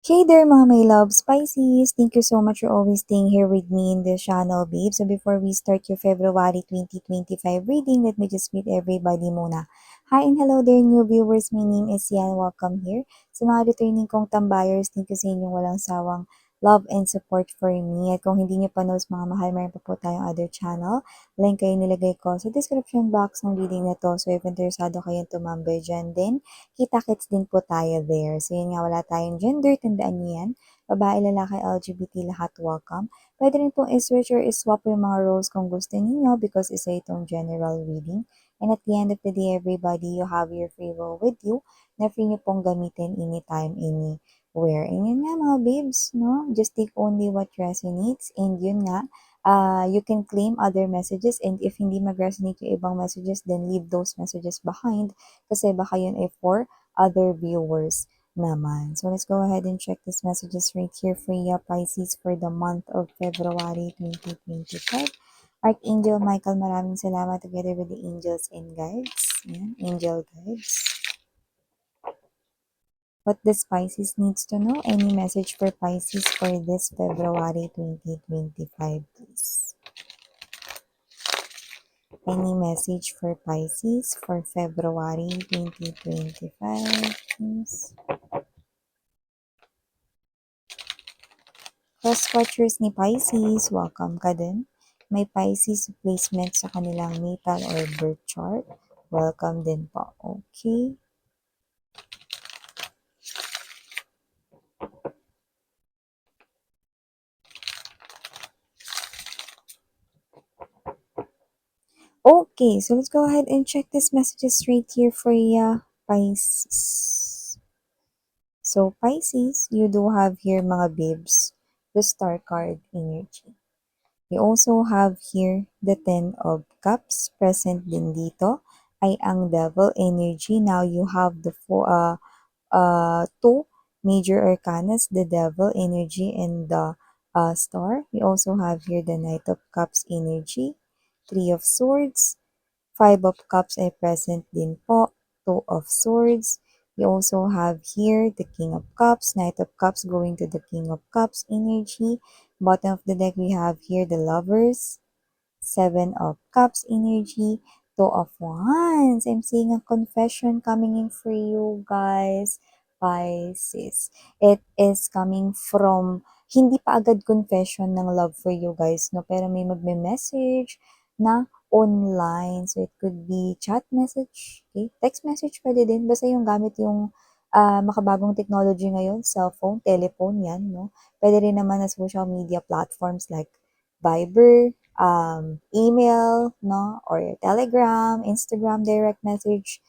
Hey there mga my loves, Pisces! Thank you so much for always staying here with me in this channel, babe. So before we start your February 2025 reading, let me just meet everybody muna. Hi and hello there new viewers, my name is Yan. Welcome here. Sa mga returning kong tambayers, thank you sa inyong walang sawang love and support for me. At kung hindi niyo pa knows mga mahal, mayroon pa po tayong other channel. Link kayo nilagay ko sa description box ng reading na to. So if interesado kayong tumambay dyan din, kita-kits din po tayo there. So yun nga, wala tayong gender, tandaan niyo yan. Babae, lalaki, LGBT, lahat welcome. Pwede rin pong i-switch or i-swap yung mga roles kung gusto niyo because isa itong general reading. And at the end of the day, everybody, you have your free will with you na free niyo pong gamitin anytime, anywhere. And yun nga mga babes, no? Just take only what resonates. And yun nga, you can claim other messages and if hindi mag-resonate yung ibang messages, then leave those messages behind kasi baka yun ay for other viewers naman. So let's go ahead and check these messages right here for you, Pisces, for the month of February 2025. Archangel Michael, maraming salamat together with the angels and guides. Yan, angel guides. What the Pisces needs to know? Any message for Pisces for this February 2025, please? Any message for Pisces for February 2025, please? Cross-watchers ni Pisces, welcome ka din. May Pisces placement sa kanilang natal or birth chart. Welcome din po. Okay. Okay, so let's go ahead and check these messages right here for you, Pisces. So, Pisces, you do have here mga bibs, the Star card energy. We also have here the Ten of Cups present din dito ay ang Devil energy. Now you have the two major arcanas, the Devil energy and the Star. We also have here the Knight of Cups energy, Three of Swords, Five of Cups ay present din po, Two of Swords. We also have here the King of Cups, Knight of Cups going to the King of Cups energy. Bottom of the deck, we have here the Lovers, Seven of Cups energy, Two of Wands. I'm seeing a confession coming in for you guys, Pisces. It is coming from, hindi pa agad confession ng love for you guys, no? Pero may magme-message na online. So, it could be chat message, okay? Text message pwede din. Basta yung gamit yung makabagong technology ngayon, cellphone, telephone yan, no? Pwede rin naman na social media platforms like Viber, email, no? Or Telegram, Instagram, direct message,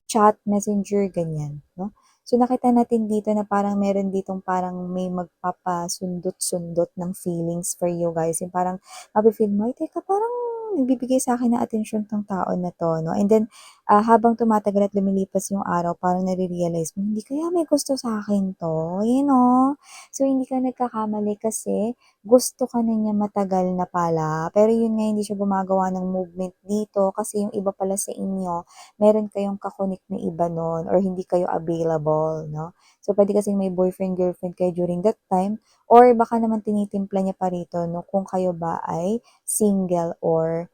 chat, messenger, ganyan, no? So, nakita natin dito na parang meron ditong parang may magpapasundot-sundot ng feelings for you guys. Yung parang, mafe-feel mo, ay, teka, parang nagbibigay sa akin ng atensyon tong tao na to, no? And then, habang tumatagal at lumilipas yung araw, parang nare-realize mo, hindi kaya may gusto sa akin to, you know? So, hindi ka nagkakamali kasi gusto ka na niya matagal na pala. Pero yun nga, hindi siya gumagawa ng movement dito kasi yung iba pala sa inyo, meron kayong kakonek na iba nun or hindi kayo available, no? So, pwede kasing may boyfriend, girlfriend kayo during that time or baka naman tinitimpla niya pa rito, no? Kung kayo ba ay single or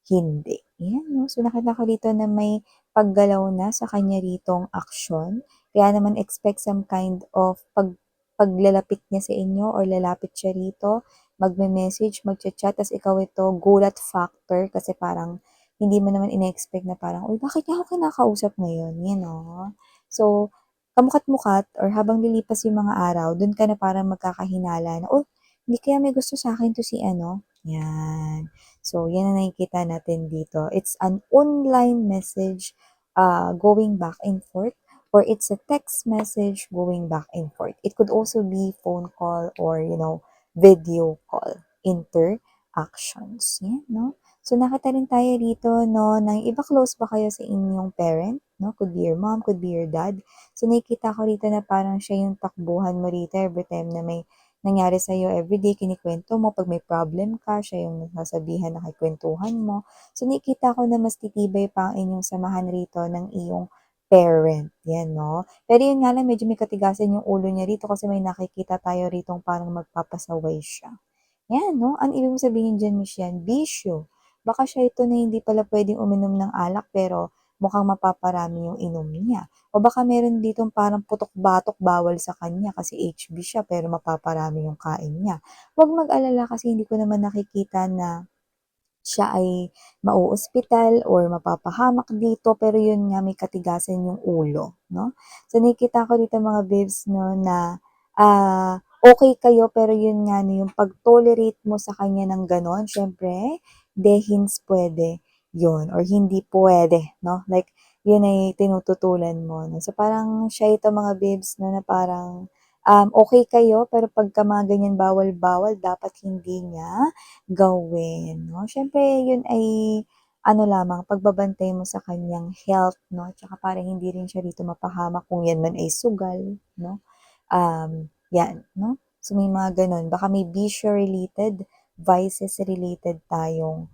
hindi. Yan, no? So, nakita ko dito na may paggalaw na sa kanya ritong aksyon. Kaya naman expect some kind of paglalapit niya sa inyo or lalapit siya rito, magme-message, magchat-chat, tas ikaw ito, gulat factor kasi parang hindi mo naman ine-expect na parang, uy, bakit niya ako kinakausap ngayon? You know? So, kamukat-mukat or habang lilipas yung mga araw, dun ka na parang magkakahinala na, oh, hindi kaya may gusto sa akin to si ano? Yan. So, yan ang nakikita natin dito. It's an online message going back and forth or it's a text message going back and forth. It could also be phone call or, video call, interactions. Yan, no? So, nakita rin tayo rito, no, ng iba close ba kayo sa inyong parent, no? Could be your mom, could be your dad. So, nakikita ko rito na parang siya yung takbuhan mo rito every time na may nangyari sa'yo everyday, kinikwento mo. Pag may problem ka, siya yung nasasabihan na kikwentuhan mo. So, nakikita ko na mas titibay pa ang inyong samahan rito ng iyong parent. Yan, no? Pero yun nga lang, medyo may katigasan yung ulo niya rito kasi may nakikita tayo rito parang magpapasaway siya. Yan, no? Ang ibig mong sabihin diyan, Miss Yan, bisyo. Baka siya ito na hindi pala pwedeng uminom ng alak pero mukhang mapaparami yung inom niya. O baka meron ditong parang putok-batok bawal sa kanya kasi HB siya pero mapaparami yung kain niya. Huwag mag-alala kasi hindi ko naman nakikita na siya ay mauospital or mapapahamak dito, pero yun nga may katigasan yung ulo, no? So nakikita ko dito mga babes, no, na okay kayo pero yun nga no, yung pag-tolerate mo sa kanya ng gano'n, syempre, dehins pwede yun or hindi pwede, no? Like, yun ay tinututulan mo, no? So parang siya ito mga babes, no, na parang okay kayo pero pagka mga ganyan bawal-bawal dapat hindi niya gawin 'no. Siyempre yun ay ano lamang, pagbabantay mo sa kanyang health 'no, tsaka para hindi rin siya dito mapahamak kung yan man ay sugal 'no. 'Yan 'no. So may mga gano'n, baka may bisyo related, vices related tayong,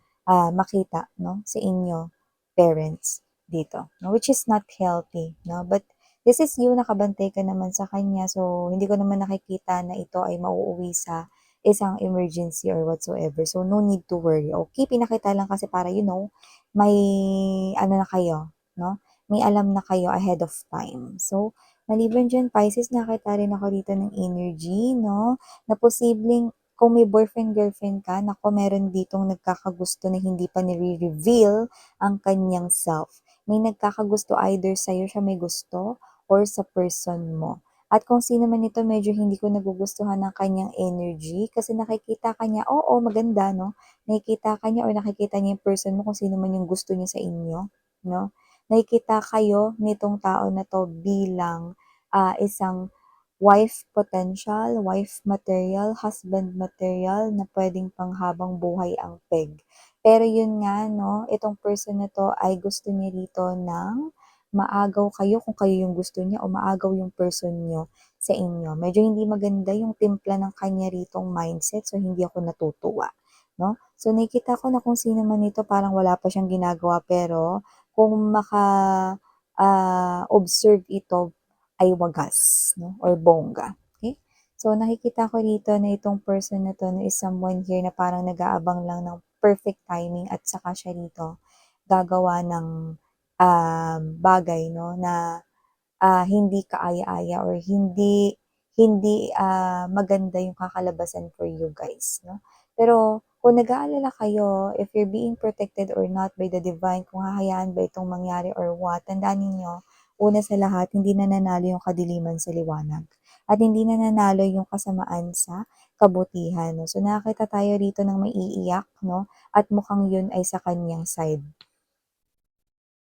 makita 'no, sa inyo parents dito 'no, which is not healthy 'no. But this is you, nakabantay ka naman sa kanya, so hindi ko naman nakikita na ito ay mauuwi sa isang emergency or whatsoever. So, no need to worry, okay? Pinakita lang kasi para may ano na kayo, 'no? May alam na kayo ahead of time. So, maliban diyan Pisces, nakita rin ako dito ng energy, 'no, na posibleng kung may boyfriend, girlfriend ka, naku meron ditong nagkakagusto na hindi pa nire-reveal ang kanyang self. May nagkakagusto either sa'yo siya may gusto or sa person mo. At kung sino man ito medyo hindi ko nagugustuhan ng kanyang energy kasi nakikita ka niya, oo, maganda, no? Nakikita ka niya or nakikita niya yung person mo kung sino man yung gusto niya sa inyo, no? Nakikita kayo nitong tao na to bilang isang wife potential, wife material, husband material na pwedeng panghabang buhay ang peg. Pero yun nga, no, itong person na to ay gusto niya rito ng maagaw kayo kung kayo yung gusto niya o maagaw yung person niyo sa inyo. Medyo hindi maganda yung timpla ng kanya ritong mindset, so hindi ako natutuwa, no? So nakikita ko na kung sino man ito parang wala pa siyang ginagawa pero kung observe ito ay wagas, no? Or bongga. Okay? So nakikita ko dito na itong person na to na is someone here na parang nag-aabang lang ng perfect timing at saka siya dito gagawa ng bagay 'no, na, hindi kaaya-aya or hindi hindi, maganda yung kakalabasan for you guys 'no. Pero kung nag-aalala kayo if you're being protected or not by the divine, kung hahayaan ba itong mangyari or what, tandaan ninyo, una sa lahat hindi nananalo yung kadiliman sa liwanag at hindi nananalo yung kasamaan sa kabutihan 'no. So nakakita tayo rito ng maiiyak 'no, at mukhang yun ay sa kanyang side.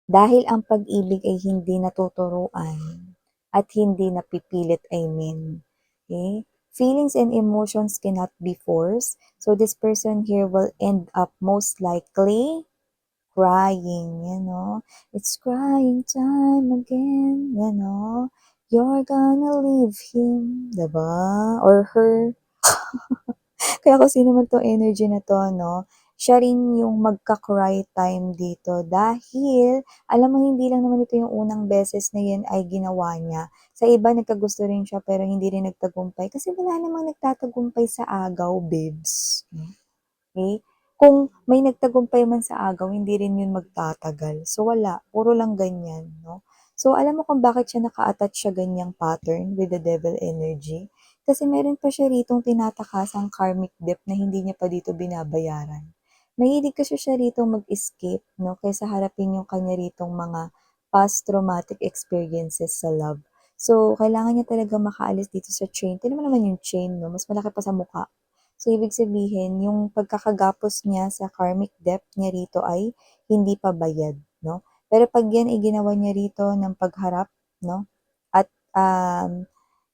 Dahil ang pag-ibig ay hindi natuturuan at hindi napipilit, I mean. Okay? Feelings and emotions cannot be forced. So this person here will end up most likely crying, you know. It's crying time again, you know. You're gonna leave him, diba? Or her. Kaya kung sino man 'tong energy na 'to 'no, siya rin yung magka-cry time dito dahil alam mo hindi lang naman ito yung unang beses na 'yan ay ginawa niya. Sa iba nagkagusto rin siya pero hindi rin nagtagumpay kasi wala namang nagtatagumpay sa agaw, babes. Okay? Kung may nagtagumpay man sa agaw, hindi rin yun magtatagal. So wala, puro lang ganyan, 'no? So alam mo kung bakit siya naka-attach sa ganyang pattern with the devil energy? Kasi meron pa siya ritong tinatakasang karmic debt na hindi niya pa dito binabayaran. Mahilig kasi siya ritong mag-escape, 'no, kaysa harapin yung kanya ritong mga past traumatic experiences sa love. So kailangan niya talagang makaalis dito sa chain. Tignan mo naman yung chain 'no, mas malaki pa sa mukha. So, ibig sabihin, yung pagkakagapos niya sa karmic debt niya rito ay hindi pa bayad, no? Pero pag yan ay ginawa niya rito ng pagharap, no? At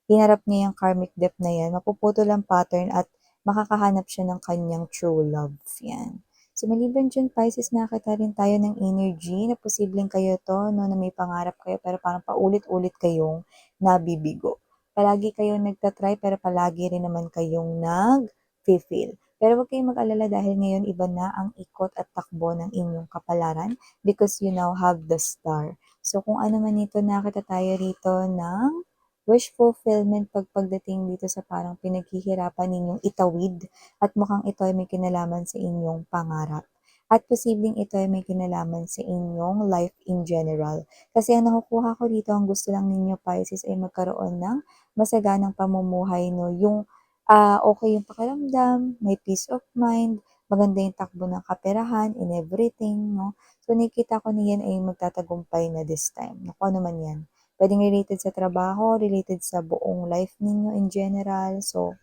hinarap niya yung karmic debt na yan, mapuputol ang pattern at makakahanap siya ng kanyang true love. Yan. So, maliban dyan, Pisces, nakakita rin tayo ng energy na posibleng kayo to, no, na may pangarap kayo, pero parang paulit-ulit kayong nabibigo. Palagi kayong nagtatry, pero palagi rin naman kayong nag-feel. Pero huwag kayong mag-alala dahil ngayon iba na ang ikot at takbo ng inyong kapalaran because you now have the star. So, So, kung ano man ito, nakita tayo rito ng wish fulfillment pagdating dito sa parang pinaghihirapan ninyong itawid at mukhang ito ay may kinalaman sa inyong pangarap. At posibleng ito ay may kinalaman sa inyong life in general. Kasi ang nakukuha ko dito, ang gusto lang ninyo Pisces ay magkaroon ng masaganang pamumuhay, no? Yung okay yung pakiramdam, may peace of mind, maganda yung takbo ng kaperahan in everything, no? So, nakikita ko na yan ay magtatagumpay na this time. Naku, ano man yan. Pwedeng related sa trabaho, related sa buong life ninyo in general. So,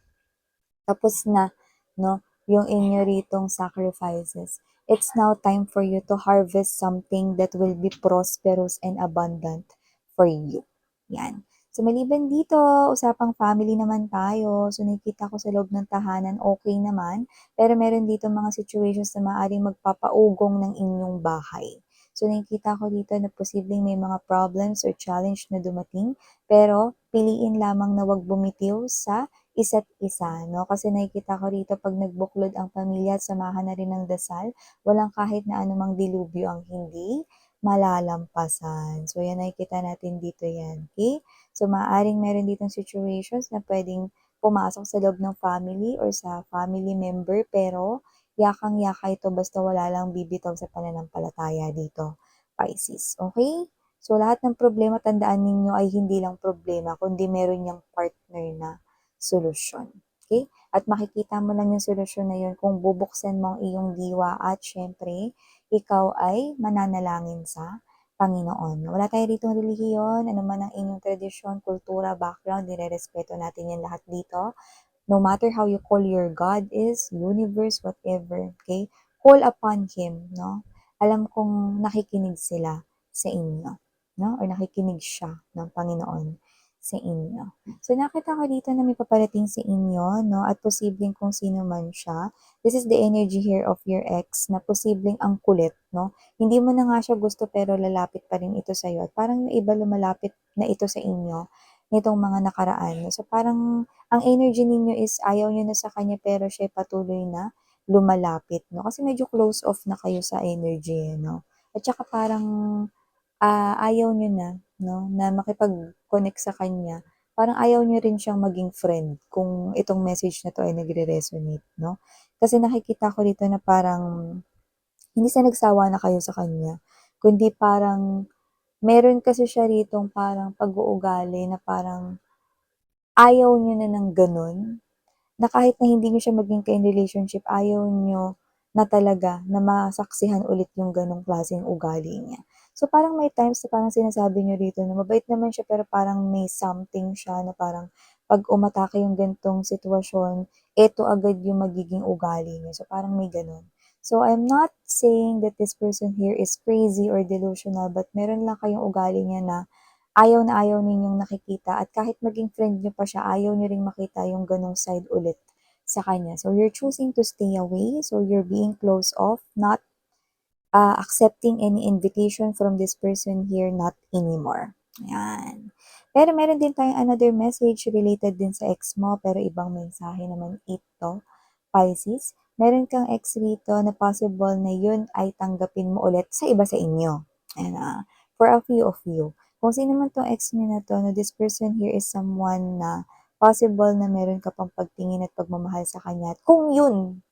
tapos na, no, yung inyo ritong sacrifices. It's now time for you to harvest something that will be prosperous and abundant for you. Yan. So, maliban dito, usapang family naman tayo. So, nakikita ko sa loob ng tahanan, okay naman. Pero meron dito mga situations na maaaring magpapaugong ng inyong bahay. So, nakikita ko dito na posibleng may mga problems or challenge na dumating. Pero, piliin lamang na wag bumitiw sa isa't isa, no? Kasi nakikita ko rito pag nagbuklod ang pamilya at samahan na rin ng dasal, walang kahit na anumang dilubyo ang hindi malalampasan. So, yan nakikita natin dito yan, okay? So, maaaring meron ditong situations na pwedeng pumasok sa loob ng family or sa family member, pero yakang-yaka ito basta wala lang bibitaw sa pananampalataya dito, Pisces. Okay? So, lahat ng problema, tandaan ninyo ay hindi lang problema, kundi meron niyang partner na solusyon. Okay? At makikita mo lang yung solusyon na yun kung bubuksan mo ang iyong diwa at syempre, ikaw ay mananalangin sa Panginoon. Wala tayo ditong relihiyon, ano man ang inyong tradisyon, kultura, background, nirerespeto natin yan lahat dito. No matter how you call your God is, universe, whatever, okay? Call upon Him, no? Alam kong nakikinig sila sa inyo, no? Or nakikinig siya ng Panginoon sa inyo. So, nakita ko dito na may paparating sa inyo, no? At posibleng kung sino man siya. This is the energy here of your ex na posibleng ang kulit, no? Hindi mo na nga siya gusto pero lalapit pa rin ito sa'yo. At parang yung iba lumalapit na ito sa inyo nitong mga nakaraan. So, parang ang energy ninyo is ayaw nyo na sa kanya pero siya patuloy na lumalapit, no? Kasi medyo close off na kayo sa energy, no? At saka parang ayaw nyo na, no? Na makipag-connect sa kanya. Parang ayaw nyo rin siyang maging friend kung itong message na to ay nagre-resonate, no? Kasi nakikita ko dito na parang hindi sa nagsawa na kayo sa kanya, kundi parang meron kasi siya ritong parang pag-uugali na parang ayaw niyo na ng gano'n, na kahit na hindi niyo siya maging ka-in relationship, ayaw niyo na talaga na masaksihan ulit yung gano'ng klaseng ugali niya. So, parang may times na parang sinasabi niyo rito na mabait naman siya pero parang may something siya na parang 'pag umatake yung ganitong sitwasyon, eto agad yung magiging ugali niya. So, parang may gano'n. So, I'm not saying that this person here is crazy or delusional, but meron lang kayong ugali niya na ayaw ninyong nakikita at kahit maging friend niyo pa siya, ayaw niyo ring makita yung ganong side ulit sa kanya. So, you're choosing to stay away. So, you're being closed off, not accepting any invitation from this person here, not anymore. Yan. Pero meron din tayong another message related din sa ex mo, pero ibang mensahe naman ito, Pisces. Meron kang ex rito na possible na yun ay tanggapin mo ulit sa iba sa inyo. And for a few of you. Kung sino man tong ex niyo na to, no, this person here is someone na possible na meron ka pang pagtingin at pagmamahal sa kanya. At kung yun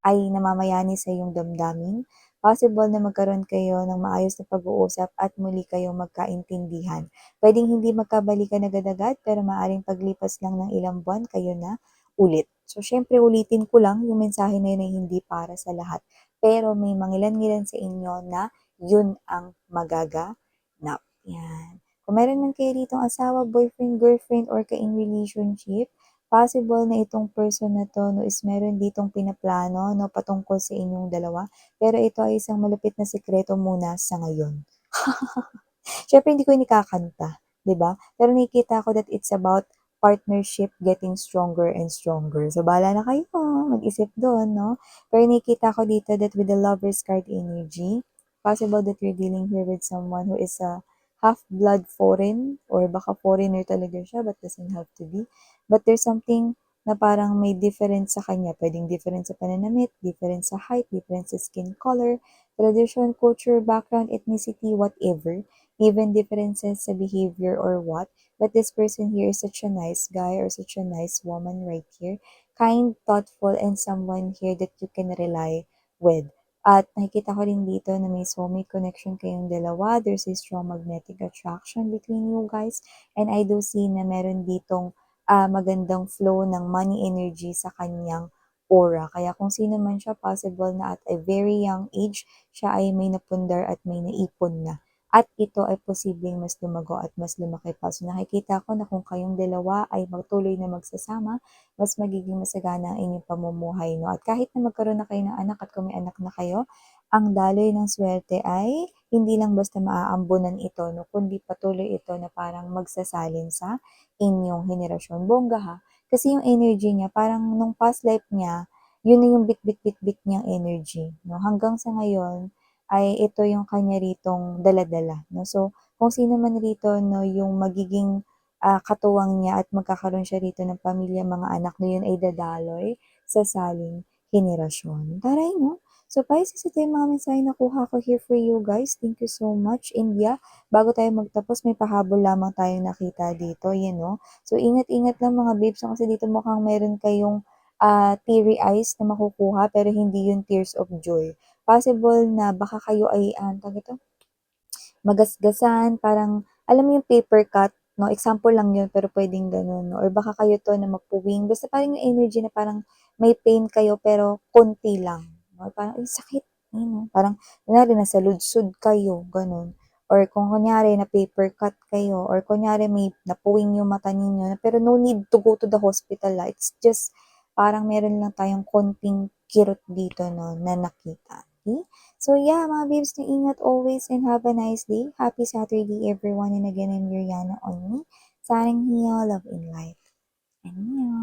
ay namamayani sa iyong damdamin, possible na magkaroon kayo ng maayos na pag-uusap at muli kayong magkaintindihan. Pwedeng hindi magkabalikan agad-agad, pero maaring paglipas lang ng ilang buwan kayo na ulit. So, syempre, ulitin ko lang, yung mensahe na yun ay hindi para sa lahat. Pero may mangilan-ngilan sa inyo na yun ang magaganap. Yan. Kung meron man kayo ditong asawa, boyfriend, girlfriend, or ka-in relationship, possible na itong person na 'to 'no is meron ditong pinaplano 'no patungkol sa inyong dalawa, pero ito ay isang malupit na sikreto muna sa ngayon. Siyempre hindi ko yun ikakanta, 'di ba? Pero nakikita ko that it's about partnership getting stronger and stronger. So, bahala na kayo mag-isip do'n 'no. Pero nakikita ko dito that with the Lover's card energy, possible that you're dealing here with someone who is a half-blood foreign or baka foreigner talaga siya but doesn't have to be. But there's something na parang may difference sa kanya. Puwedeng difference sa pananamit, difference sa height, difference sa skin color, tradition, culture, background, ethnicity, whatever. even differences sa behavior or what. But this person here is such a nice guy or such a nice woman right here. Kind, thoughtful, and someone here that you can rely with. At nakikita ko rin dito na may soulmate connection kayong dalawa. There's a strong magnetic attraction between you guys. And I do see na meron ditong magandang flow ng money energy sa kanyang aura. Kaya kung sino man siya, possible na at a very young age, siya ay may napundar at may naipon na. At ito ay posibleng mas lumago at mas lumaki pa. So nakikita ko na kung kayong dalawa ay magtuloy na magsasama, mas magiging masagana ang inyong pamumuhay. No? At kahit na magkaroon na kayo ng anak at kung may anak na kayo, ang daloy ng swerte ay hindi lang basta maaambunan ito, no? Kundi patuloy ito na parang magsasalin sa inyong henerasyon. Bongga ha. Kasi yung energy niya, parang nung past life niya, yun na yung bit-bit-bit-bit niyang energy. No? Hanggang sa ngayon, ay ito yung kanya ritong daladala. No? So, kung sino man rito no, yung magiging katuwang niya at magkakaroon siya rito ng pamilya, mga anak na yun ay dadaloy sa saling henerasyon. Taray, no? So, Pisces, ito yung mga mensahe na kuha ko here for you guys. Thank you so much. India, bago tayo magtapos, may pahabol lamang tayong nakita dito. Yan, no? So, ingat-ingat lang mga babes kasi dito mukhang meron kayong teary eyes na makukuha pero hindi yung tears of joy. Possible na baka kayo ay, magasgasan, parang, alam mo yung paper cut, no? Example lang yun, pero pwedeng ganun, no? Or baka kayo to na magpuwing. Basta parang yung energy na parang may pain kayo, pero konti lang. No? Parang, ay, sakit. Yun, no? Parang, kunyari, nasa ludsud kayo, ganun. Or kung kunyari, na paper cut kayo, or kunyari, may napuwing yung mata ninyo, pero no need to go to the hospital. It's just, parang meron lang tayong konting kirot dito, no, na nakita. Okay? So yeah, mga babes, na ingat always and have a nice day. Happy Saturday, everyone. And again, I'm Yuriana on me. Signing here, love in life. Annyeong.